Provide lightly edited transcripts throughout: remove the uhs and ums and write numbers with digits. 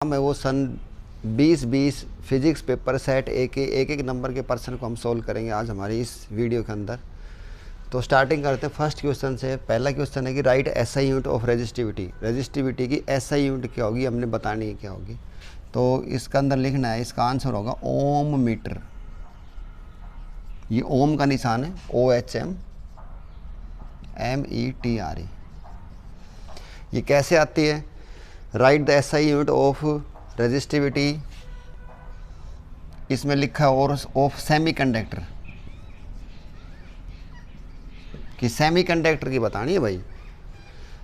है वो सन 2020 physics paper set एक नंबर के पर्सन को हम सोल्व करेंगे आज हमारी इस वीडियो के अंदर। तो स्टार्टिंग करते हैं फर्स्ट क्वेश्चन से। पहला क्वेश्चन है कि right SI unit of resistivity. Resistivity की एसआई यूनिट क्या होगी, हमने बतानी है क्या होगी। तो इसका अंदर लिखना है, इसका आंसर होगा ओम मीटर। ये ओम का निशान है, OHM METRE। ये कैसे आती है? Right the SI unit of resistivity, इसमें लिखा है और ऑफ सेमीकंडक्टर, कि सेमीकंडक्टर की बतानी है भाई।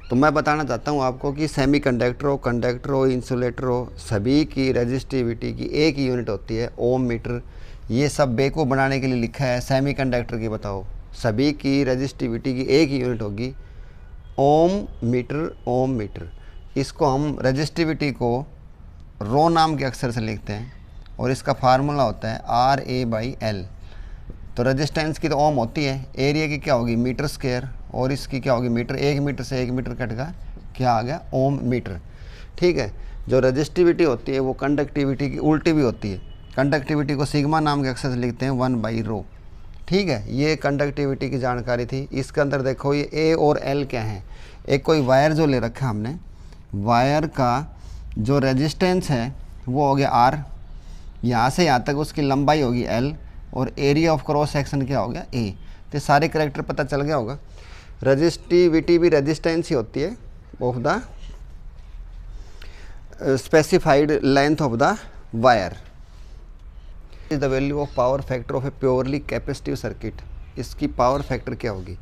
तो मैं बताना चाहता हूँ आपको कि कंडक्टर हो, इंसुलेटर हो, सभी की रेजिस्टिविटी की एक ही यूनिट होती है, ओम मीटर। ये सब बेवकूफ़ बनाने के लिए लिखा है सेमीकंडक्टर की। बताओ, सभी की रेजिस्टिविटी की एक ही यूनिट होगी, ओम मीटर। इसको हम रेजिस्टिविटी को रो नाम के अक्षर से लिखते हैं और इसका फार्मूला होता है RA/L। तो रेजिस्टेंस की तो ओम होती है, एरिया की क्या होगी मीटर स्क्वायर, और इसकी क्या होगी मीटर। 1 मीटर से 1 मीटर कट गया, क्या आ गया ओम मीटर। ठीक है। जो रेजिस्टिविटी होती है वो कंडक्टिविटी की उल्टी भी होती है। कंडक्टिविटी को सिग्मा नाम के अक्षर से लिखते हैं 1/ρ। ठीक है, ये कंडक्टिविटी की जानकारी थी। इसके अंदर देखो ये A और L क्या है। एक कोई वायर जो ले रखा है हमने, वायर का जो रेजिस्टेंस है वो हो गया R, यहाँ से यहाँ तक उसकी लंबाई होगी L, और एरिया ऑफ क्रॉस सेक्शन क्या हो गया A। तो सारे करैक्टर पता चल गया होगा। रेजिस्टिविटी भी रेजिस्टेंस ही होती है of the specified length of the wire. Is the value of power factor of A purely capacitive circuit. इसकी पावर फैक्टर क्या होगी।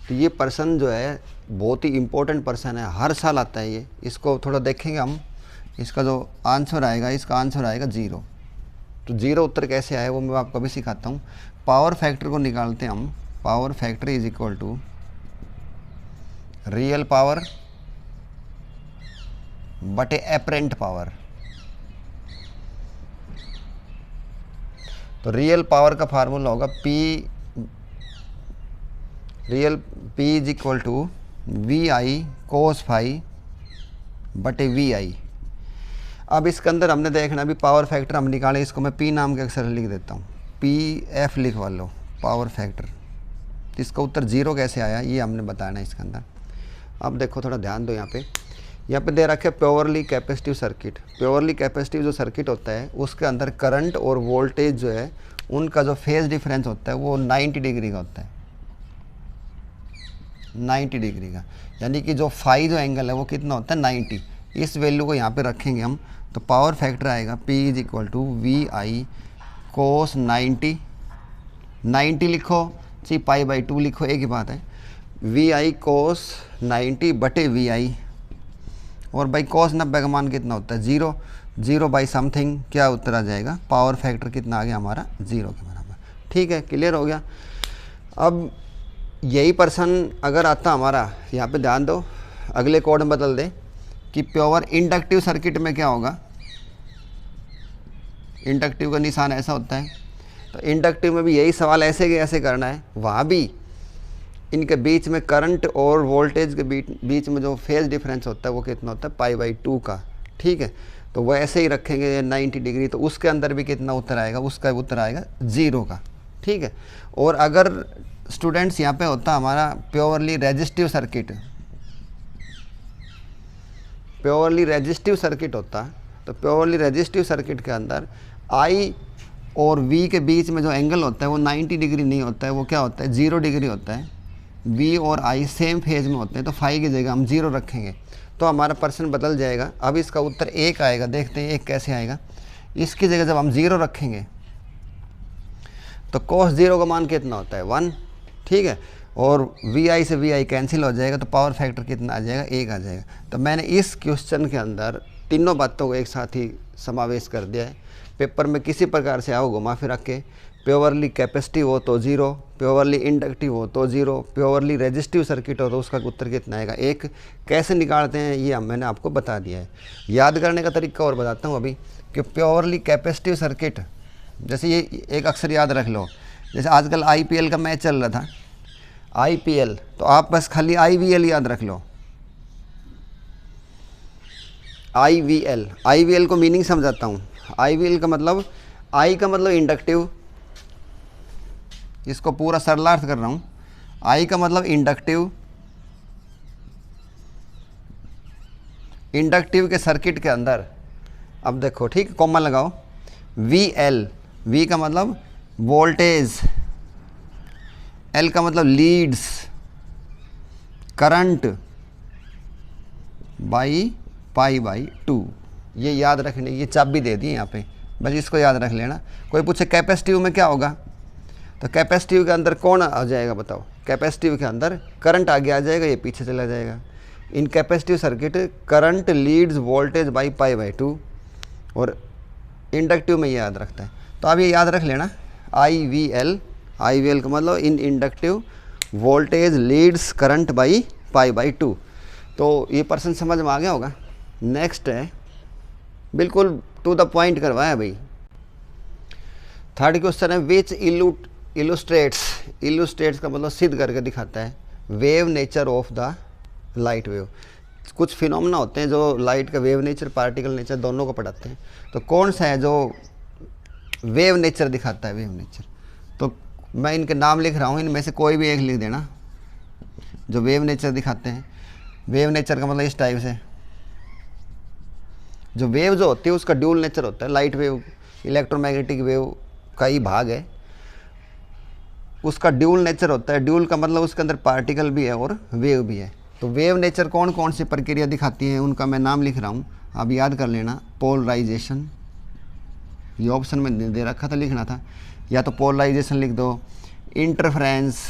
तो ये पर्सन जो है बहुत ही इम्पोर्टेंट पर्सन है, हर साल आता है ये। इसको थोड़ा देखेंगे हम। इसका जो आंसर आएगा, इसका आंसर आएगा 0। तो 0 उत्तर कैसे आए वो मैं आपको अभी सिखाता हूँ। पावर फैक्टर को निकालते हैं हम। Power factor is equal to real power बटे एपरेंट पावर। तो रियल पावर का फार्मूला होगा P is equal to VI cos phi बटे VI। अब इसके अंदर हमने देखना भी पावर फैक्टर हम निकालें, इसको मैं P नाम के अक्षर लिख देता हूँ, PF लिखवा लो पावर फैक्टर। इसका उत्तर 0 कैसे आया ये हमने बताना है इसके अंदर। अब देखो थोड़ा ध्यान दो, यहाँ पे दे रखे purely capacitive circuit. Purely capacitive जो सर्किट होता है उसके अंदर करंट और वोल्टेज जो है उनका जो फेज डिफरेंस होता है वो 90 डिग्री का होता है, 90 डिग्री का। यानी कि जो फाई जो एंगल है वो कितना होता है 90। इस वैल्यू को यहाँ पे रखेंगे हम, तो पावर फैक्टर आएगा P is equal to VI cos 90। 90 लिखो ची π/2 लिखो, एक ही बात है। VI cos 90 बटे VI, और भाई cos 90 का मान कितना होता है 0। 0 बाई समथिंग क्या उत्तर आ जाएगा, पावर फैक्टर कितना आ गया हमारा 0 के बराबर। ठीक है, क्लियर हो गया। अब यही पर्सन अगर आता हमारा, यहाँ पे ध्यान दो, अगले कोड में बदल दे कि प्योर इंडक्टिव सर्किट में क्या होगा। इंडक्टिव का निशान ऐसा होता है। तो इंडक्टिव में भी यही सवाल ऐसे के ऐसे करना है। वहाँ भी इनके बीच में करंट और वोल्टेज के बीच में जो फेज डिफरेंस होता है वो कितना होता है π/2 का। ठीक है, तो वो ऐसे ही रखेंगे 90 डिग्री, तो उसके अंदर भी कितना उत्तर आएगा, उसका उत्तर आएगा 0 का। ठीक है। और अगर स्टूडेंट्स यहाँ पे होता हमारा purely resistive circuit, purely resistive circuit होता, तो प्योरली रेजिस्टिव सर्किट के अंदर I और V के बीच में जो एंगल होता है वो 90 डिग्री नहीं होता है, वो क्या होता है 0 डिग्री होता है। V और I सेम फेज में होते हैं, तो फाई की जगह हम 0 रखेंगे तो हमारा पर्सन बदल जाएगा। अब इसका उत्तर 1 आएगा। देखते हैं 1 कैसे आएगा। इसकी जगह जब हम 0 रखेंगे तो cos 0 का मान कितना होता है 1। ठीक है, और VI से VI कैंसिल हो जाएगा, तो पावर फैक्टर कितना आ जाएगा 1 आ जाएगा। तो मैंने इस क्वेश्चन के अंदर तीनों बातों को एक साथ ही समावेश कर दिया है। पेपर में किसी प्रकार से आओ घुमा फिरा के, प्योरली कैपेसिटिव हो तो 0, प्योरली इंडक्टिव हो तो 0, प्योरली रेजिस्टिव सर्किट हो तो उसका उत्तर कितना आएगा 1। कैसे निकालते हैं ये मैंने आपको बता दिया है। याद करने का तरीका और बताता हूँ अभी, कि प्योरली कैपेसिटिव सर्किट, जैसे ये एक अक्षर याद रख लो। जैसे आजकल IPL का मैच चल रहा था, IPL, तो आप बस खाली IVL याद रख लो। IVL, IVL को मीनिंग समझाता हूँ। IVL का मतलब, I का मतलब इंडक्टिव, इसको पूरा सरलार्थ कर रहा हूँ। I का मतलब इंडक्टिव, इंडक्टिव के सर्किट के अंदर, अब देखो ठीक है, कॉमा लगाओ। VL, V का मतलब वोल्टेज, L का मतलब leads, current, by pi by 2। ये याद रखने, ये चाबी दे दी यहाँ पे, बस इसको याद रख लेना। कोई पूछे कैपेसिटिव में क्या होगा, तो कैपेसिटिव के अंदर कौन आ जाएगा बताओ। कैपेसिटिव के अंदर करंट आगे आ जाएगा, ये पीछे चला जाएगा। In capacitive circuit current leads voltage by pi by 2, और इंडक्टिव में ये याद रखता है। तो अब ये याद रख लेना, IVL, IVL का मतलब in inductive voltage leads current by pi by 2। तो ये पर्सन समझ में आ गया होगा। नेक्स्ट है, बिल्कुल टू द पॉइंट करवाया भाई। थर्ड क्वेश्चन है, विच इलुस्ट्रेट्स का मतलब सिद्ध करके दिखाता है wave nature of the light wave. कुछ फिनोमेना होते हैं जो लाइट का वेव नेचर, पार्टिकल नेचर दोनों को पढ़ाते हैं। तो कौन सा है जो वेव नेचर दिखाता है, वेव नेचर। तो मैं इनके नाम लिख रहा हूँ, इनमें से कोई भी एक लिख देना जो वेव नेचर दिखाते हैं। वेव नेचर का मतलब इस टाइप से, जो वेव जो होती है उसका ड्यूल नेचर होता है। लाइट वेव इलेक्ट्रोमैग्नेटिक वेव का ही भाग है, उसका ड्यूल नेचर होता है। ड्यूल का मतलब उसके अंदर पार्टिकल भी है और वेव भी है। तो वेव नेचर कौन कौन सी प्रक्रिया दिखाती है, उनका मैं नाम लिख रहा हूँ, आप याद कर लेना। पोलराइजेशन, ये ऑप्शन में दे रखा था, लिखना था, या तो पोलराइजेशन लिख दो। इंटरफेरेंस,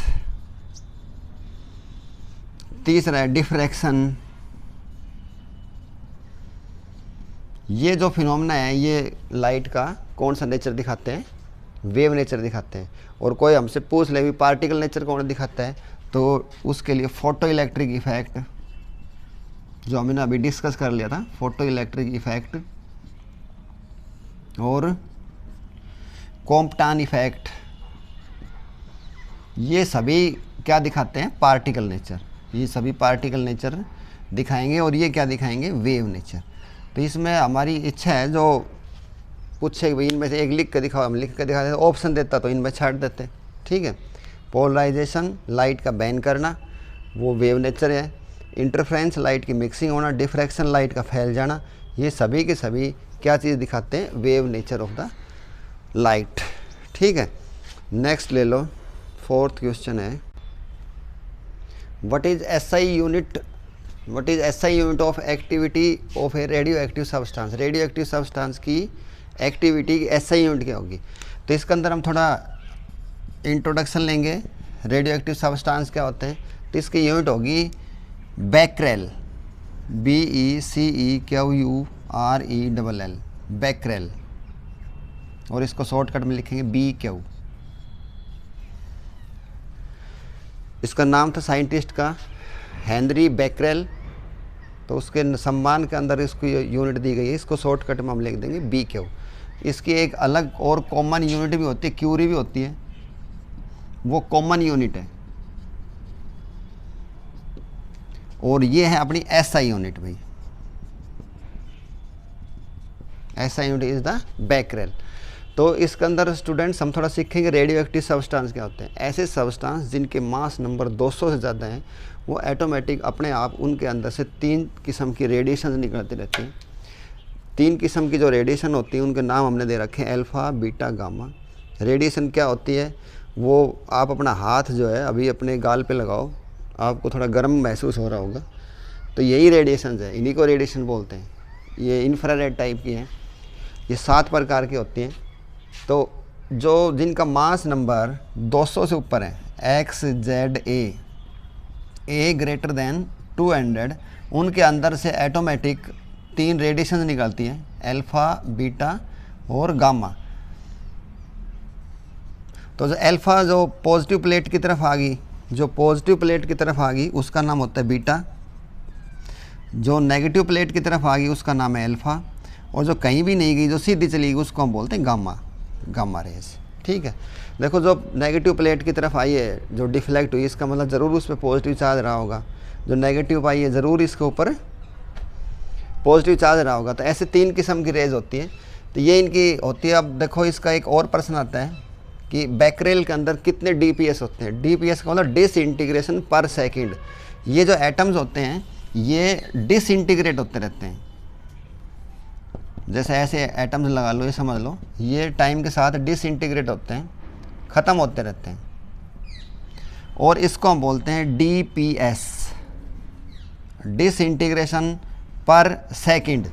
तीसरा है डिफ्रैक्शन। ये जो फिनोमेना है ये लाइट का कौन सा नेचर दिखाते हैं, वेव नेचर दिखाते हैं। और कोई हमसे पूछ ले भी पार्टिकल नेचर कौन दिखाता है, तो उसके लिए फोटो इलेक्ट्रिक इफेक्ट, जो हमने अभी डिस्कस कर लिया था, फोटो इलेक्ट्रिक इफेक्ट और कॉम्पटन इफेक्ट, ये सभी क्या दिखाते हैं, पार्टिकल नेचर। ये सभी पार्टिकल नेचर दिखाएंगे, और ये क्या दिखाएंगे, वेव नेचर। तो इसमें हमारी इच्छा है जो पूछे भाई इनमें से एक लिख के दिखाओ, हम लिख के दिखा देते, ऑप्शन देता तो इनमें छाट देते, ठीक है। पोलराइजेशन, लाइट का बैन करना, वो वेव नेचर है। इंटरफ्रेंस, लाइट की मिक्सिंग होना। डिफ्रैक्शन, लाइट का फैल जाना। ये सभी के सभी क्या चीज़ दिखाते हैं, wave nature of the light, ठीक है। नेक्स्ट ले लो, फोर्थ क्वेश्चन है, what is SI unit of activity of A radio active substance. Radio active substance की एक्टिविटी की SI यूनिट क्या होगी। तो इसके अंदर हम थोड़ा इंट्रोडक्शन लेंगे, रेडियो एक्टिव सब्सटेंस क्या होते हैं। तो इसकी यूनिट होगी बैक्रेल, BECEQURELL, बैक्रेल, और इसको शॉर्टकट में लिखेंगे BQ। इसका नाम था साइंटिस्ट का हेनरी बैक्रेल, तो उसके सम्मान के अंदर इसको यूनिट दी गई है। इसको शॉर्टकट में हम लिख देंगे BQ। इसकी एक अलग और कॉमन यूनिट भी होती है, क्यूरी भी होती है, वो कॉमन यूनिट है। और ये है अपनी SI यूनिट भाई, SI यूनिट इज द बैक्रेल। तो इसके अंदर स्टूडेंट्स हम थोड़ा सीखेंगे रेडियो एक्टिव सब्सटेंस क्या होते हैं। ऐसे सब्सटेंस जिनके मास नंबर 200 से ज़्यादा हैं, वो ऑटोमेटिक अपने आप उनके अंदर से 3 किस्म की रेडिएशन निकलती रहती हैं। 3 किस्म की जो रेडिएशन होती है उनके नाम हमने दे रखे हैं, अल्फ़ा, बीटा, गामा। रेडिएशन क्या होती है, वो आप अपना हाथ जो है अभी अपने गाल पे लगाओ, आपको थोड़ा गर्म महसूस हो रहा होगा, तो यही रेडिएशन है, इन्हीं को रेडिएशन बोलते हैं। ये इंफ्रारेड टाइप की हैं, ये 7 प्रकार की होती हैं। तो जो जिनका मास नंबर 200 से ऊपर है, XZA, A ग्रेटर देन 200, उनके अंदर से ऑटोमेटिक 3 रेडिएशन निकलती हैं, अल्फ़ा, बीटा और गामा। तो जो अल्फ़ा जो पॉजिटिव प्लेट की तरफ आ गई, उसका नाम होता है बीटा। जो नेगेटिव प्लेट की तरफ आ गई उसका नाम है अल्फ़ा, और जो कहीं भी नहीं गई, जो सीधी चली गई, उसको हम बोलते हैं गामा रेज, ठीक है। देखो जो नेगेटिव प्लेट की तरफ आई है, जो डिफ्लेक्ट हुई, इसका मतलब ज़रूर उस पर पॉजिटिव चार्ज रहा होगा। जो नेगेटिव आई है ज़रूर इसके ऊपर पॉजिटिव चार्ज रहा होगा। तो ऐसे 3 किस्म की रेज होती है, तो ये इनकी होती है। अब देखो इसका एक और प्रश्न आता है कि बैकरेल के अंदर कितने डीपीएस होते हैं। डीपीएस का मतलब डिसइंटीग्रेशन पर सेकंड। ये जो एटम्स होते हैं ये डिसइंटीग्रेट होते रहते हैं। जैसे ऐसे एटम्स लगा लो, ये समझ लो, ये टाइम के साथ डिसइंटीग्रेट होते हैं, ख़त्म होते रहते हैं, और इसको हम बोलते हैं डीपीएस, डिसइंटीग्रेशन पर सेकंड।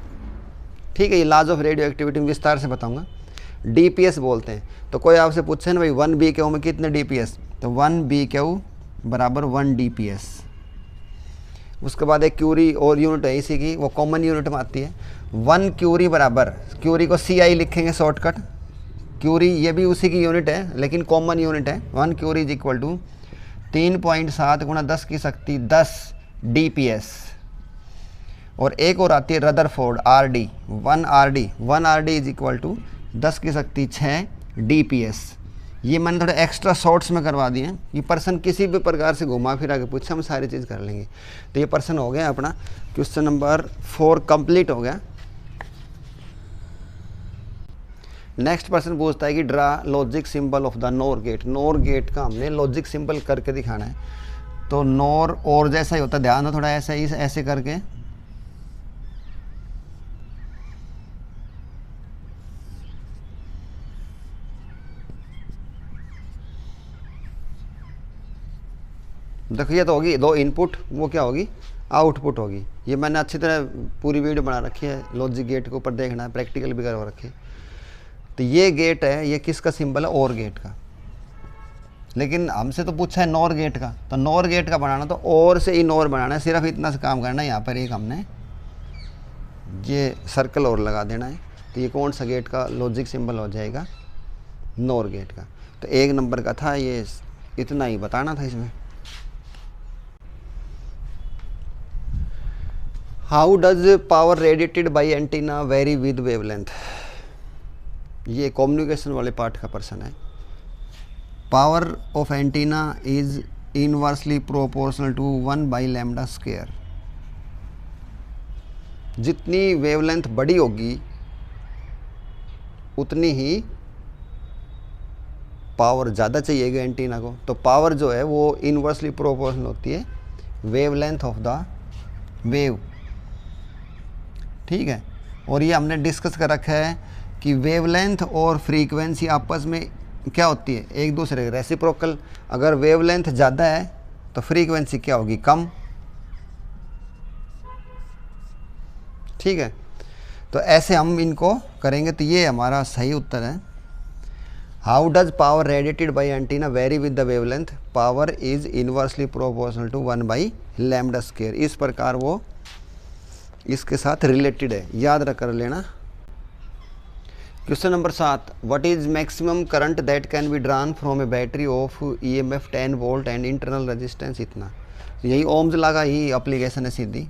ठीक है, ये लॉज ऑफ रेडियो एक्टिविटी में विस्तार से बताऊंगा। डीपीएस बोलते हैं। तो कोई आपसे पूछे ना भाई 1 BQ में कितने डीपीएस, तो 1 BQ बराबर 1 डीपीएस। उसके बाद एक क्यूरी और यूनिट है इसी की, वो कॉमन यूनिट में आती है। 1 क्यूरी बराबर, क्यूरी को CI लिखेंगे शॉर्टकट, क्यूरी ये भी उसी की यूनिट है लेकिन कॉमन यूनिट है। 1 क्यूरी इज इक्वल टू 3.7 × 10 की शक्ति 10 डीपीएस। और एक और आती है rutherford RD, 1 RD is equal to 10 की शक्ति 6 डीपीएस। ये मैंने थोड़े एक्स्ट्रा शॉर्ट्स में करवा दिए हैं। ये पर्सन किसी भी प्रकार से घुमा फिरा के पूछे हम सारी चीज़ कर लेंगे। तो ये पर्सन हो गया अपना क्वेश्चन नंबर 4 कंप्लीट हो गया। नेक्स्ट पर्सन पूछता है कि draw logic symbol of the NOR gate. NOR gate का हमने लॉजिक सिंबल करके दिखाना है। तो नोर और जैसा ही होता है, ध्यान दो थोड़ा, ऐसा ही ऐसे करके देखो, ये तो होगी 2 इनपुट, वो क्या होगी आउटपुट होगी। ये मैंने अच्छी तरह पूरी वीडियो बना रखी है, लॉजिक गेट के ऊपर देखना है, प्रैक्टिकल भी करवा रखी है। तो ये गेट है, ये किसका सिंबल है, और गेट का। लेकिन हमसे तो पूछा है नॉर गेट का, तो नॉर गेट का बनाना तो और से ही नॉर बनाना है, सिर्फ इतना से काम करना है। यहाँ पर एक हमने ये सर्कल और लगा देना है। तो ये कौन सा गेट का लॉजिक सिंबल हो जाएगा, नॉर गेट का। तो 1 नंबर का था ये, इतना ही बताना था इसमें। How does power radiated by antenna vary with wavelength. ये कम्युनिकेशन वाले पार्ट का प्रश्न है। Power of antenna is inversely proportional to 1/λ²। जितनी वेवलेंथ बड़ी होगी उतनी ही पावर ज़्यादा चाहिएगा एंटीना को। तो पावर जो है वो इनवर्सली प्रोपोर्शनल होती है वेवलेंथ ऑफ द वेव। ठीक है, और ये हमने डिस्कस कर रखा है कि वेवलेंथ और फ्रीक्वेंसी आपस में क्या होती है, एक दूसरे के रेसिप्रोकल। अगर वेवलेंथ ज़्यादा है तो फ्रीक्वेंसी क्या होगी, कम। ठीक है, तो ऐसे हम इनको करेंगे। तो ये हमारा सही उत्तर है। How does power radiated by antenna vary with the wavelength, power is inversely proportional to 1/λ²। इस प्रकार वो इसके साथ रिलेटेड है, याद रख कर लेना। Question number 7, what is maximum current that can be drawn from a battery of EMF 10 volt and internal resistance इतना। यही ओम्स लगा ही एप्लीकेशन है सीधी।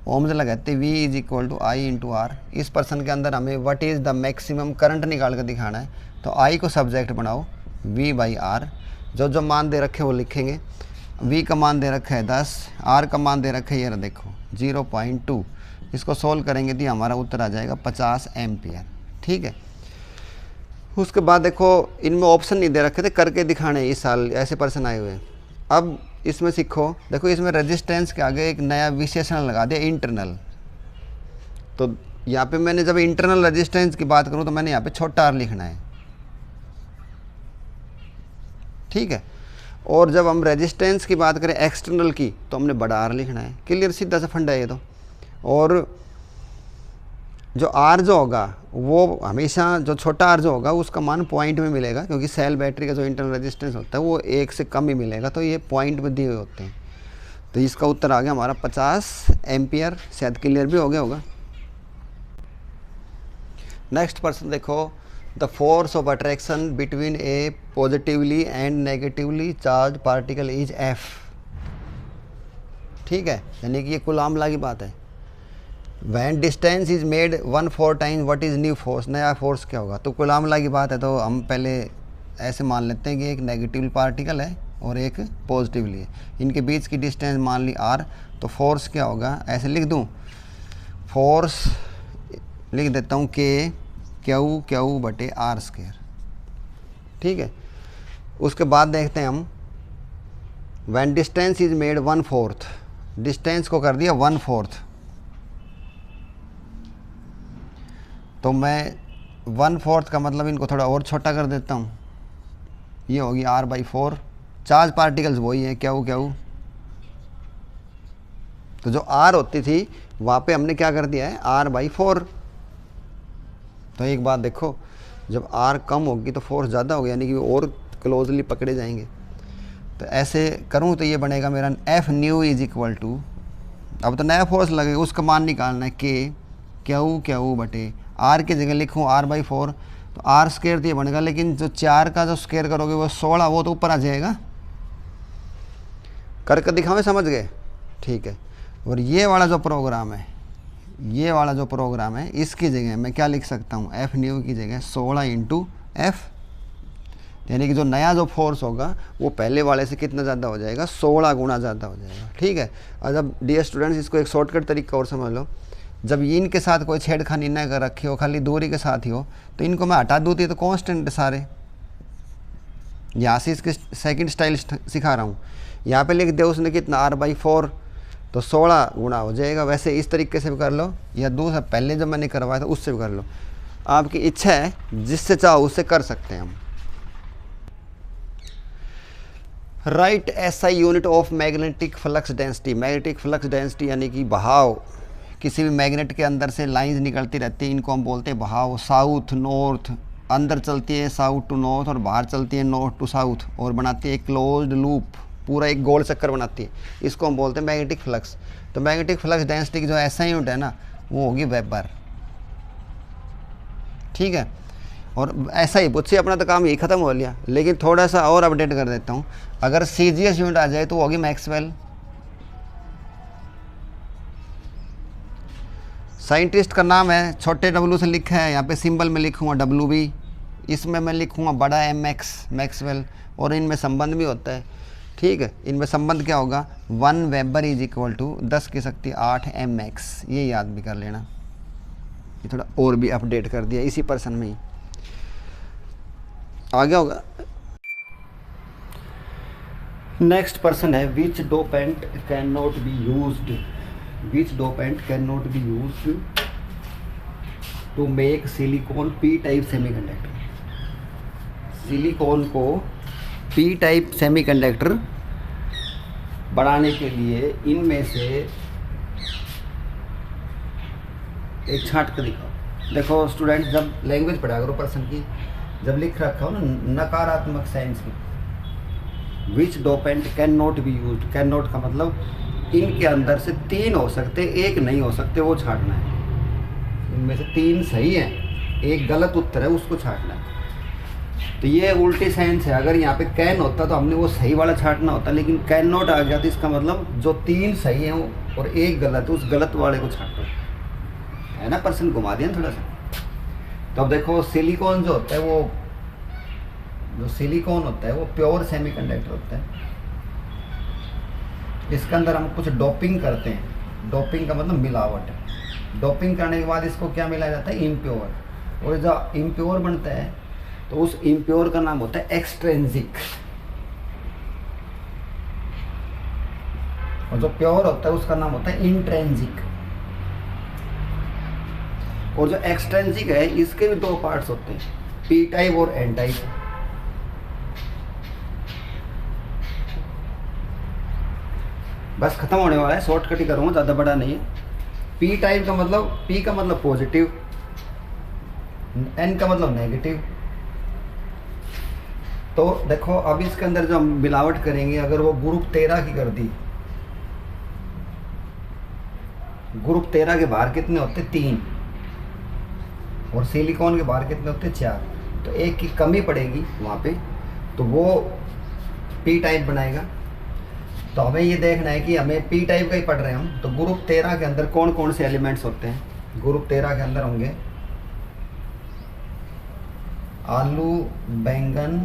ओम्स लगाते V is equal to I × R। इस पर्सन के अंदर हमें what is the maximum current निकाल कर दिखाना है। तो I को सब्जेक्ट बनाओ, V/R। जो जो मान दे रखे वो लिखेंगे। V का मान दे रखा है 10, R का मान दे रखा है ये देखो 0.2। इसको सोल्व करेंगे तो हमारा उत्तर आ जाएगा 50 एम्पियर। ठीक है, उसके बाद देखो इनमें ऑप्शन नहीं दे रखे थे, करके दिखाने इस साल ऐसे पर्सन आए हुए हैं। अब इसमें सीखो, देखो इसमें रेजिस्टेंस के आगे एक नया विशेषण लगा दिया, इंटरनल। तो यहाँ पे मैंने जब इंटरनल रेजिस्टेंस की बात करूँ तो मैंने यहाँ पे छोटा r लिखना है। ठीक है, और जब हम रेजिस्टेंस की बात करें एक्सटर्नल की तो हमने बड़ा R लिखना है। क्लियर, सीधा सा फंडा है ये तो। और जो R जो होगा वो हमेशा, जो छोटा R जो होगा उसका मान पॉइंट में मिलेगा, क्योंकि सेल बैटरी का जो इंटरनल रेजिस्टेंस होता है वो 1 से कम ही मिलेगा। तो ये पॉइंट में दिए हुए होते हैं। तो इसका उत्तर आ गया हमारा 50 एम्पियर। शायद क्लियर भी हो गया होगा। नेक्स्ट पर्सन देखो, the force of attraction between A positively and negatively charge particle is F। ठीक है, यानी कि ये कूलाम ला की बात है। When distance is made 1/4 times what is new force, नया फोर्स क्या होगा। तो कूलाम ला की बात है, तो हम पहले ऐसे मान लेते हैं कि एक नेगेटिव पार्टिकल है और एक पॉजिटिवली है। इनके बीच की डिस्टेंस मान ली R, तो फोर्स क्या होगा, ऐसे लिख दूँ फोर्स लिख देता हूँ के क्यू बटे आर स्क्वायर। ठीक है, उसके बाद देखते हैं हम when distance is made 1/4, distance को कर दिया 1/4, तो मैं 1/4 का मतलब इनको थोड़ा और छोटा कर देता हूँ, ये होगी r/4। चार्ज पार्टिकल्स वही है क्यू, तो जो r होती थी वहाँ पे हमने क्या कर दिया है r/4। तो एक बात देखो, जब r कम होगी तो फोर्स ज़्यादा होगी, यानी कि और क्लोजली पकड़े जाएंगे। तो ऐसे करूँ तो ये बनेगा मेरा F new is equal to, अब तो नया फोर्स लगेगा, उसका मान निकालना है के क्यू बटे आर की जगह लिखूँ r/4, तो आर स्क्वायर तो ये बनेगा, लेकिन जो 4 का जो स्क्वायर करोगे वो 16, वो तो ऊपर आ जाएगा। करके दिखावे, समझ गए? ठीक है। और ये वाला जो प्रोग्राम है, ये वाला जो प्रोग्राम है, इसकी जगह मैं क्या लिख सकता हूँ, एफ न्यू की जगह 16 इंटू एफ, यानी कि जो नया जो फोर्स होगा वो पहले वाले से कितना ज़्यादा हो जाएगा, 16 गुना ज़्यादा हो जाएगा। ठीक है। और जब डियर स्टूडेंट्स इसको एक शॉर्टकट तरीका और समझ लो, जब इनके साथ कोई छेड़खानी न कर रखी हो, खाली दूरी के साथ ही हो, तो इनको मैं हटा दूँ तो कांस्टेंट सारे। यहाँ से इसके सेकंड स्टाइल सिखा रहा हूँ, यहाँ पे लिख दे उसने कितना r/4, तो 16 गुना हो जाएगा। वैसे इस तरीके से भी कर लो, या दूसरा पहले जब मैंने करवाया था उससे भी कर लो, आपकी इच्छा है, जिससे चाहो उससे कर सकते हैं हम। Right SI unit of magnetic flux density. Magnetic flux density यानी कि बहाव, किसी भी मैग्नेट के अंदर से लाइंस निकलती रहती है, इनको हम बोलते हैं बहाव। साउथ नॉर्थ, अंदर चलती है साउथ टू नॉर्थ और बाहर चलती है नॉर्थ टू साउथ, और बनाती है क्लोज्ड लूप, पूरा एक गोल चक्कर बनाती है, इसको हम बोलते हैं मैग्नेटिक फ्लक्स। तो मैग्नेटिक फ्लक्स डेंसिटी की जो SI यूनिट है ना, वो होगी वेबर। ठीक है। और ऐसा ही मुझसे अपना तो काम यही ख़त्म हो लिया, लेकिन थोड़ा सा और अपडेट कर देता हूँ। अगर CGS यूनिट आ जाए तो वो होगी मैक्सवेल। साइंटिस्ट का नाम है, छोटे W से लिखा है, यहाँ पे सिंबल में लिखूँगा WB, इसमें मैं लिखूँगा बड़ा MX, मैक्सवेल। और इनमें संबंध भी होता है। ठीक है, इनमें संबंध क्या होगा, 1 वेबर इज इक्वल टू 10 की शक्ति 8 mx, ये याद भी कर लेना। ये थोड़ा और भी अपडेट कर दिया इसी पर्सन में ही, आ गया होगा। नेक्स्ट पर्सन है, which dopant can not be used, which dopant can not be used to make silicon P type semiconductor. Silicon को P टाइप सेमीकंडक्टर बनाने के लिए इनमें से एक छांट कर दिखाओ। देखो स्टूडेंट, जब लैंग्वेज पढ़ा करो पर्सन की, जब लिख रखा हो ना नकारात्मक साइंस की, which dopant can not be used, can not का मतलब इनके अंदर से 3 हो सकते, एक नहीं हो सकते, वो छांटना है। इनमें से 3 सही है, एक गलत उत्तर है, उसको छांटना है। तो ये उल्टी साइंस है। अगर यहाँ पे कैन होता तो हमने वो सही वाला छांटना होता, लेकिन कैन नॉट आ गया तो इसका मतलब जो 3 सही हैं और एक गलत है, उस गलत वाले को छांटो, है ना। पर्सन घुमा दिया थोड़ा सा। तो अब देखो, सिलिकॉन जो होता है वो, जो सिलिकॉन होता है वो प्योर सेमीकंडक्टर होता है। इसके अंदर हम कुछ डोपिंग करते हैं, डोपिंग का मतलब मिलावट है। डोपिंग करने के बाद इसको क्या मिलाया जाता है, इम्प्योर। और जो इम्प्योर बनता है तो उस इम्प्योर का नाम होता है एक्सट्रेंसिक, और जो प्योर होता है उसका नाम होता है इंट्रेंसिक। और जो एक्सट्रेंसिक है इसके भी 2 पार्ट्स होते हैं, P टाइप और N टाइप। बस खत्म होने वाला है, शॉर्टकट ही करूँगा, ज़्यादा बड़ा नहीं है। P टाइप का मतलब, P का मतलब पॉजिटिव, N का मतलब नेगेटिव। तो देखो अब इसके अंदर जो हम मिलावट करेंगे, अगर वो ग्रुप 13 की कर दी, ग्रुप 13 के बाहर कितने होते, 3, और सिलिकॉन के बाहर कितने होते, 4, तो एक की कमी पड़ेगी वहाँ पे, तो वो P टाइप बनाएगा। तो हमें ये देखना है कि हमें P टाइप का ही पढ़ रहे हैं हम, तो ग्रुप 13 के अंदर कौन कौन से एलिमेंट्स होते हैं। ग्रुप 13 के अंदर होंगे आलू, बैंगन,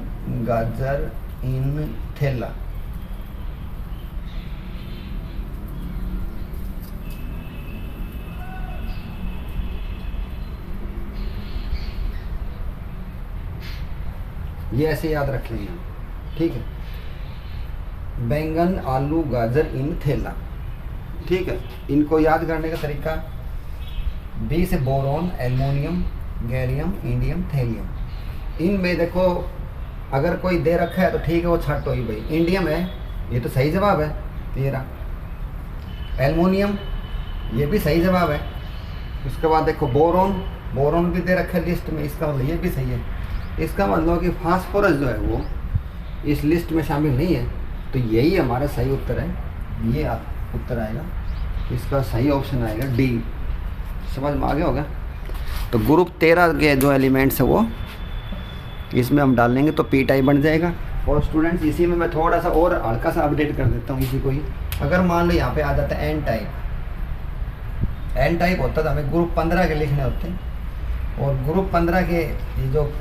गाजर, इन, थैला। ये ऐसे याद रखेंगे हम, ठीक है। बैंगन, आलू, गाजर इन थैला, ठीक है। इनको याद करने का तरीका, बी से boron, aluminium, gallium, indium, thallium. इनमें देखो अगर कोई दे रखा है तो ठीक है, वो छट हो ही भाई। इंडियम है, ये तो सही जवाब है 13। एल्युमिनियम, ये भी सही जवाब है। उसके बाद देखो बोरॉन, बोरॉन भी दे रखा है लिस्ट में, इसका मतलब ये भी सही है। इसका मतलब कि फास्फोरस जो है वो इस लिस्ट में शामिल नहीं है, तो यही हमारा सही उत्तर है। ये उत्तर आएगा, इसका सही ऑप्शन आएगा डी। समझ में आ गया होगा। तो ग्रुप 13 के जो एलिमेंट्स है वो इसमें हम डाल लेंगे तो पी टाइप बन जाएगा। और स्टूडेंट्स इसी में मैं थोड़ा सा और हल्का सा अपडेट कर देता हूँ इसी को ही। अगर मान लो यहाँ पे आ जाता है एन टाइप, एन टाइप होता तो हमें ग्रुप 15 के लिखने होते हैं, और ग्रुप 15 के ये जो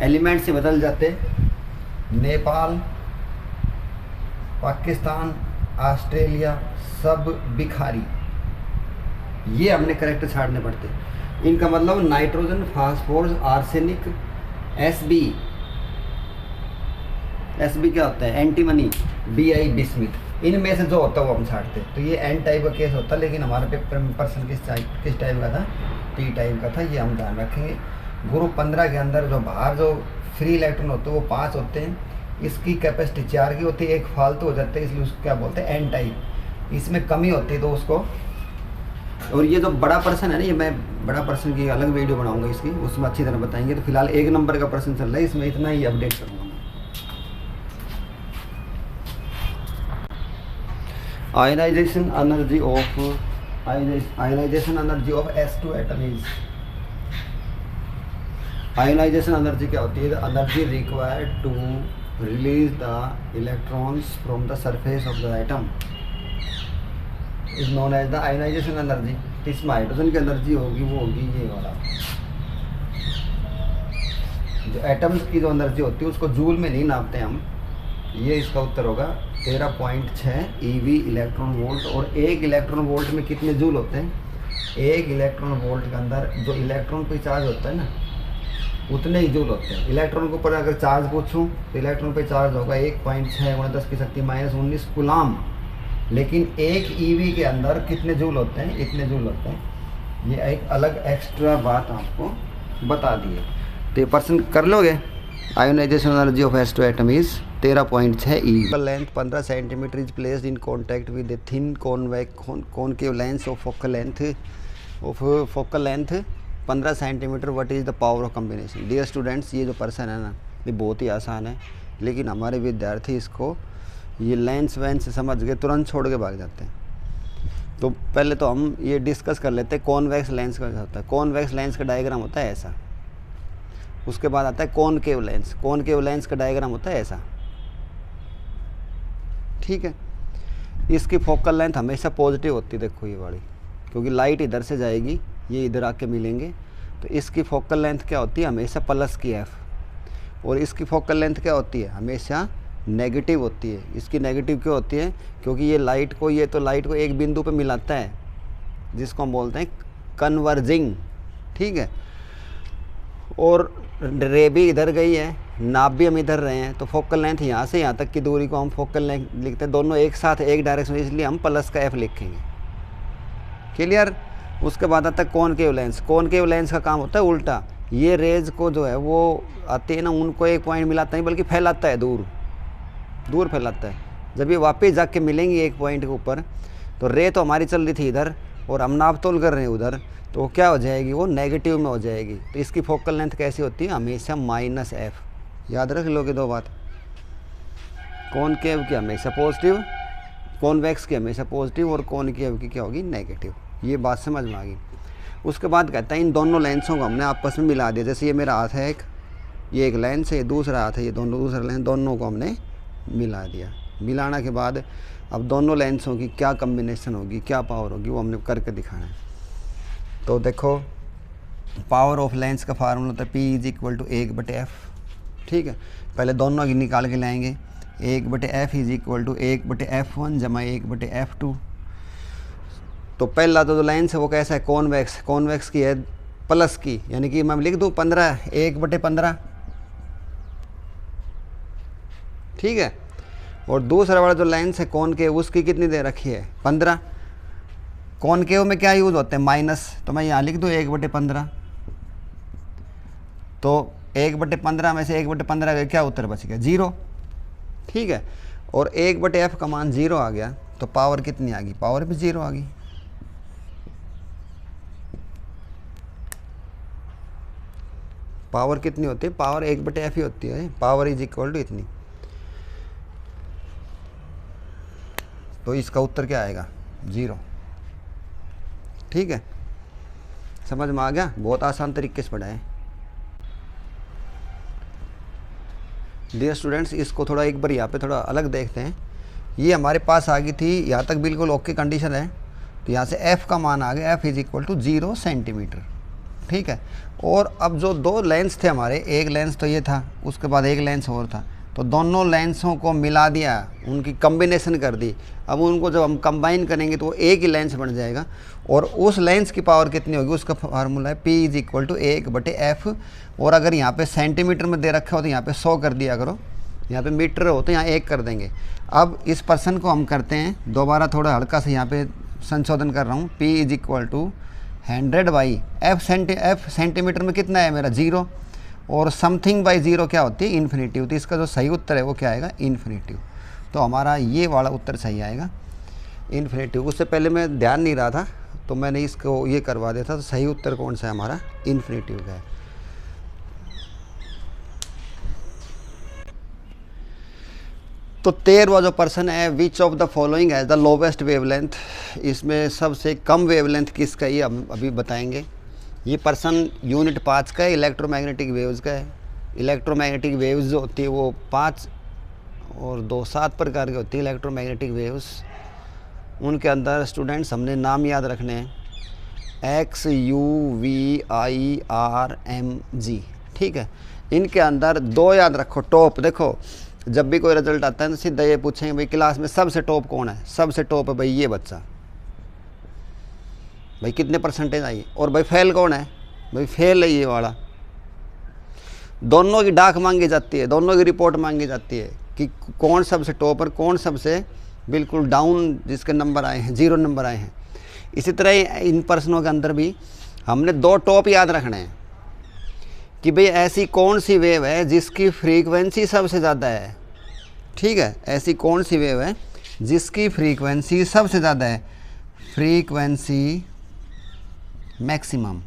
एलिमेंट से बदल जाते, नेपाल, पाकिस्तान, ऑस्ट्रेलिया, सब बिखारी, ये हमने करेक्ट छाड़ने पड़ते। इनका मतलब nitrogen, phosphorus, arsenic, SB, SB क्या होता है, एंटीमनी, बीआई, बिस्मिथ, इनमें से जो होता है वो हम छाड़ते। तो ये एन टाइप का केस होता है, लेकिन हमारे पेपर में पर्सन किस टाइप का था, पी टाइप का था। ये हम ध्यान रखेंगे। ग्रुप 15 के अंदर जो बाहर जो फ्री इलेक्ट्रॉन होते हैं वो 5 होते हैं, इसकी कैपेसिटी 4 की होती है, एक फालतू हो जाता है, इसलिए उसको क्या बोलते हैं, एन टाइप। इसमें कमी होती है तो उसको, और ये जो बड़ा पर्सन है ना, ये मैं बड़ा पर्सन की अलग वीडियो बनाऊंगा इसकी, उसमें अच्छी तरह बताएंगे। तो फिलहाल 1 नंबर का पर्सन चल रहा है, इसमें इतना ही अपडेट करूँगा मैं। Ionization energy of S2 atom is, ionization energy क्या होती है, energy required to release the electrons from the surface of the atom is known as the ionization energy. इसमें हाइड्रोजन की एनर्जी होगी वो होगी ये वाला, जो एटम्स की जो एनर्जी होती है उसको जूल में नहीं नापते हम। ये इसका उत्तर होगा 13.6 ईवी इलेक्ट्रॉन वोल्ट। और 1 इलेक्ट्रॉन वोल्ट में कितने जूल होते हैं, 1 इलेक्ट्रॉन वोल्ट के अंदर जो इलेक्ट्रॉन पे चार्ज होता है ना, उतने ही जूल होते हैं। इलेक्ट्रॉन के ऊपर अगर चार्ज पूछूं तो इलेक्ट्रॉन पे चार्ज होगा 1.6 × 10⁻⁻19 कूलाम, लेकिन 1 ईवी के अंदर कितने जूल होते हैं, इतने जूल होते हैं। ये एक अलग एक्स्ट्रा बात आपको बता दी है, तो ये पर्सन कर लोगे। Ionization energy of S2 atom is 13.6 eV. Length 15 centimetre is placed in contact with a thin concave lens of focal length 15 centimetre. What is the power of combination. Dear students, ये जो person है ना, ये बहुत ही आसान है, लेकिन हमारे विद्यार्थी इसको ये लेंस वैंस समझ के तुरंत छोड़ के भाग जाते हैं। तो पहले तो हम ये डिस्कस कर लेते हैं कॉन्वेक्स लेंस का क्या होता है। कॉन्वेक्स लेंस का डायग्राम होता है ऐसा, उसके बाद आता है कॉनकेव लेंस। कॉनकेव लेंस का डायग्राम होता है ऐसा, ठीक है। इसकी फोकल लेंथ हमेशा पॉजिटिव होती है, देखो ये वाली, क्योंकि लाइट इधर से जाएगी, ये इधर आके मिलेंगे, तो इसकी फोकल लेंथ क्या होती है, हमेशा प्लस की एफ। और इसकी फोकल लेंथ क्या होती है, हमेशा नेगेटिव होती है। इसकी नेगेटिव क्यों होती है, क्योंकि ये लाइट को एक बिंदु पे मिलाता है, जिसको हम बोलते हैं कन्वर्जिंग, ठीक है। और रे भी इधर गई है, नाप भी हम इधर रहे हैं, तो फोकल लेंथ यहाँ से यहाँ तक की दूरी को हम फोकल लेंथ लिखते हैं, दोनों एक साथ एक डायरेक्शन, इसलिए हम प्लस का एफ लिखेंगे। क्लियर। उसके बाद आता है कॉनकेव लेंस। कॉनकेव लेंस का काम होता है उल्टा, ये रेज को जो है वो आते हैं ना, उनको एक पॉइंट मिलाता नहीं बल्कि फैलाता है, दूर फैलाता है। जब ये वापस जाके मिलेंगी एक पॉइंट के ऊपर, तो रे तो हमारी चल रही थी इधर और हम नाप तोल कर रहे हैं उधर, तो वो क्या हो जाएगी, वो नेगेटिव में हो जाएगी। तो इसकी फोकल लेंथ कैसी होती है, हमेशा -f। याद रख लोगे 2 बात, कॉनकेव की हमेशा पॉजिटिव, कॉन्वेक्स की हमेशा पॉजिटिव, और कॉनकेव की क्या होगी, नेगेटिव। ये बात समझ में आ गई। उसके बाद कहता है इन दोनों लेंसों को हमने आपस में मिला दिया। जैसे ये मेरा हाथ है एक, ये एक लेंस है, ये दूसरा हाथ है, ये दूसरा लेंस, दोनों को हमने मिला दिया। मिलाने के बाद अब दोनों लेंसों की क्या कम्बिनेशन होगी, क्या पावर होगी, वो हमने करके दिखाना है। तो देखो, पावर ऑफ लेंस का फार्मूला होता है P = 1/f, ठीक है। पहले दोनों की निकाल के लाएंगे। 1/f = 1/f1 = 1/f2। तो पहला तो जो लेंस है वो कैसा है, कॉन्वेक्स। कॉन्वेक्स की है प्लस की, यानी कि मैं लिख दूँ 15, 1/15, ठीक है। और दूसरा वाला जो लेंस है कॉनकेव, उसकी कितनी दे रखी है 15। कॉनकेव में क्या यूज़ होते हैं माइनस, तो मैं यहाँ लिख दूँ 1/15। तो 1/15 में से 1/15 का क्या उत्तर बच गया 0, ठीक है। और 1/f का मान 0 आ गया तो पावर कितनी आ गई, पावर भी 0 आ गई। पावर कितनी होती है, पावर 1/f ही होती है, पावर इज इक्वल टू इतनी। तो इसका उत्तर क्या आएगा 0, ठीक है। समझ में आ गया, बहुत आसान तरीके से पढ़ाएं। डियर स्टूडेंट्स, इसको थोड़ा एक बार यहाँ पे थोड़ा अलग देखते हैं। ये हमारे पास आ गई थी, यहाँ तक बिल्कुल ओके कंडीशन है। तो यहाँ से f का मान आ गया, f is equal to 0 centimetre, ठीक है। और अब जो दो लेंस थे हमारे, एक लेंस तो ये था, उसके बाद एक लेंस और था, तो दोनों लेंसों को मिला दिया, उनकी कम्बिनेशन कर दी। अब उनको जब हम कंबाइन करेंगे तो वो एक ही लेंस बन जाएगा। और उस लेंस की पावर कितनी होगी, उसका फार्मूला है P is equal to 1/f। और अगर यहाँ पे सेंटीमीटर में दे रखा हो तो यहाँ पे 100 कर दिया करो, यहाँ पे मीटर हो तो यहाँ 1 कर देंगे। अब इस पर्सन को हम करते हैं दोबारा, थोड़ा हल्का से यहाँ पे संशोधन कर रहा हूँ। P is equal to 100/f। f centimetre में कितना है मेरा 0, और समथिंग बाई 0 क्या होती है इन्फिनिटिव। तो इसका जो सही उत्तर है वो क्या आएगा इन्फिनिटिव। तो हमारा ये वाला उत्तर सही आएगा इन्फिनिटिव। उससे पहले मैं ध्यान नहीं रहा था तो मैंने इसको ये करवा दिया था। तो सही उत्तर कौन सा है हमारा, इन्फिनिटिव का है। तो 13वां जो पर्सन है, which of the following has the lowest wavelength. इसमें सबसे कम वेवलेंथ किसका, ये हम अभी बताएंगे। ये पर्सन यूनिट 5 का है, इलेक्ट्रोमैग्नेटिक वेव्स का है। इलेक्ट्रोमैग्नेटिक वेव्स जो होती है वो 5 और 2 7 प्रकार की होती है इलेक्ट्रोमैग्नेटिक वेव्स। उनके अंदर स्टूडेंट्स हमने नाम याद रखने हैं, XUVIRMG, ठीक है। इनके अंदर 2 याद रखो टॉप। देखो जब भी कोई रिजल्ट आता है तो सीधा ये पूछेंगे भाई क्लास में सबसे टॉप कौन है, सबसे टॉप है भाई ये बच्चा, भाई कितने परसेंटेज आई। और भाई फेल कौन है, भाई फेल है ये वाला। दोनों की डाक मांगी जाती है, दोनों की रिपोर्ट मांगी जाती है कि कौन सबसे टॉप और कौन सबसे बिल्कुल डाउन, जिसके नंबर आए हैं 0 नंबर आए हैं। इसी तरह इन पर्सनों के अंदर भी हमने 2 टॉप याद रखने हैं कि भाई ऐसी कौन सी वेव है जिसकी फ्रीक्वेंसी सबसे ज़्यादा है, ठीक है। ऐसी कौन सी वेव है जिसकी फ्रीक्वेंसी सबसे ज़्यादा है, फ्रीक्वेंसी मैक्सिमम।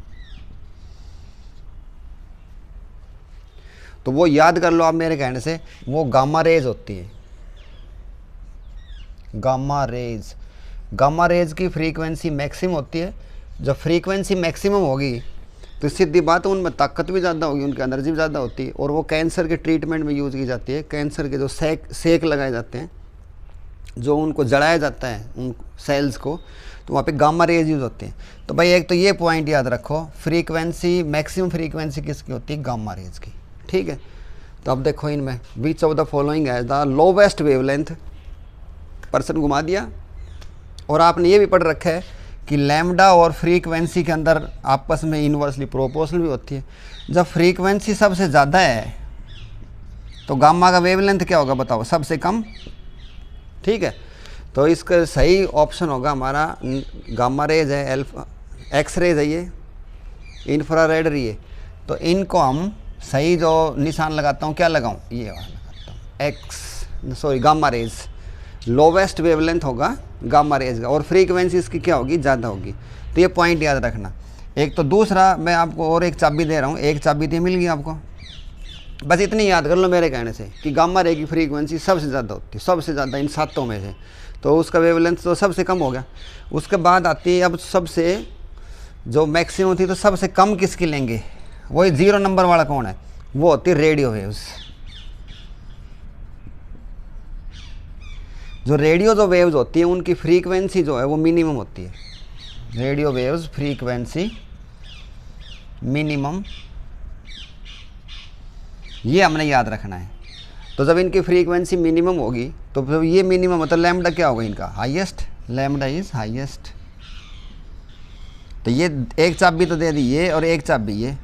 तो वो याद कर लो आप मेरे कहने से, वो गामा रेज होती है। गामा रेज, गामा रेज की फ्रीक्वेंसी मैक्सिमम होती है। जब फ्रीक्वेंसी मैक्सिमम होगी तो सीधी बात है उनमें ताकत भी ज़्यादा होगी, उनकी एनर्जी भी ज़्यादा होती है। और वो कैंसर के ट्रीटमेंट में यूज़ की जाती है। कैंसर के जो सेक लगाए जाते हैं, जो उनको जलाया जाता है उन सेल्स को, तो वहाँ पे गामा रेज यूज़ होती है। तो भाई एक तो ये पॉइंट याद रखो, फ्रीक्वेंसी मैक्सिमम फ्रीक्वेंसी किसकी होती है, गामा रेज की, ठीक है। तो अब देखो इनमें which of the following has the lowest wavelength. Person घुमा दिया। और आपने ये भी पढ़ रखा है कि लैम्डा और फ्रीक्वेंसी के अंदर आपस में इन्वर्सली प्रोपोर्शनल भी होती है। जब फ्रीक्वेंसी सबसे ज़्यादा है तो गामा का वेवलेंथ क्या होगा बताओ, सबसे कम, ठीक है। तो इसका सही ऑप्शन होगा हमारा गामा रेज है, एक्स रेज है, ये इंफ्रारेड रही है। तो इनको हम सही जो निशान लगाता हूँ, क्या लगाऊँ, ये वाला लगाता हूँ, गामा रेज। लोवेस्ट वेवलेंथ होगा गामा रेज का, और फ्रीक्वेंसी इसकी क्या होगी, ज़्यादा होगी। तो ये पॉइंट याद रखना। एक तो दूसरा मैं आपको और एक चाबी दे रहा हूँ, एक चाबी तो मिल गई आपको, बस इतनी याद कर लो मेरे कहने से कि गामा रे की फ्रीक्वेंसी सबसे ज़्यादा होती है, सबसे ज़्यादा इन 7 में से। तो उसका वेवलेंथ तो सबसे कम हो गया। उसके बाद आती है अब सबसे जो मैक्सिमम थी, तो सबसे कम किसकी लेंगे, वही 0 नंबर वाला कौन है, वो होती है रेडियो वेव्स। जो रेडियो जो वेव्स होती है उनकी फ्रीक्वेंसी जो है वो मिनिमम होती है। रेडियो वेव्स फ्रीक्वेंसी मिनिमम, ये हमने याद रखना है। तो जब इनकी फ्रीक्वेंसी मिनिमम होगी तो फिर ये मिनिमम मतलब लैम्डा क्या होगा इनका, हाईएस्ट, लैम्डा इज हाईएस्ट। तो ये एक चाबी तो दे दी ये, और एक चाबी ये,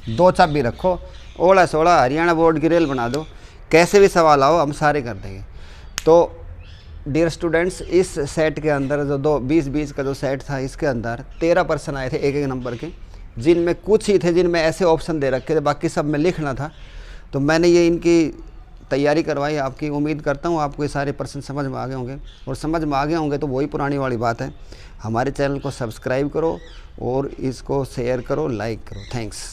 2 चाबी रखो। ओला सोला हरियाणा बोर्ड की रेल बना दो कैसे भी सवाल आओ हम सारे कर देंगे। तो डियर स्टूडेंट्स, इस सेट के अंदर जो 20-20 का जो सेट था, इसके अंदर 13 प्रश्न आए थे एक एक नंबर के, जिनमें कुछ ही थे जिनमें ऐसे ऑप्शन दे रखे थे, बाकी सब में लिखना था। तो मैंने ये इनकी तैयारी करवाई। आपकी उम्मीद करता हूँ आपको ये सारे प्रश्न समझ में आ गए होंगे, और समझ में आ गए होंगे तो वही पुरानी वाली बात है, हमारे चैनल को सब्सक्राइब करो और इसको शेयर करो, लाइक करो। थैंक्स।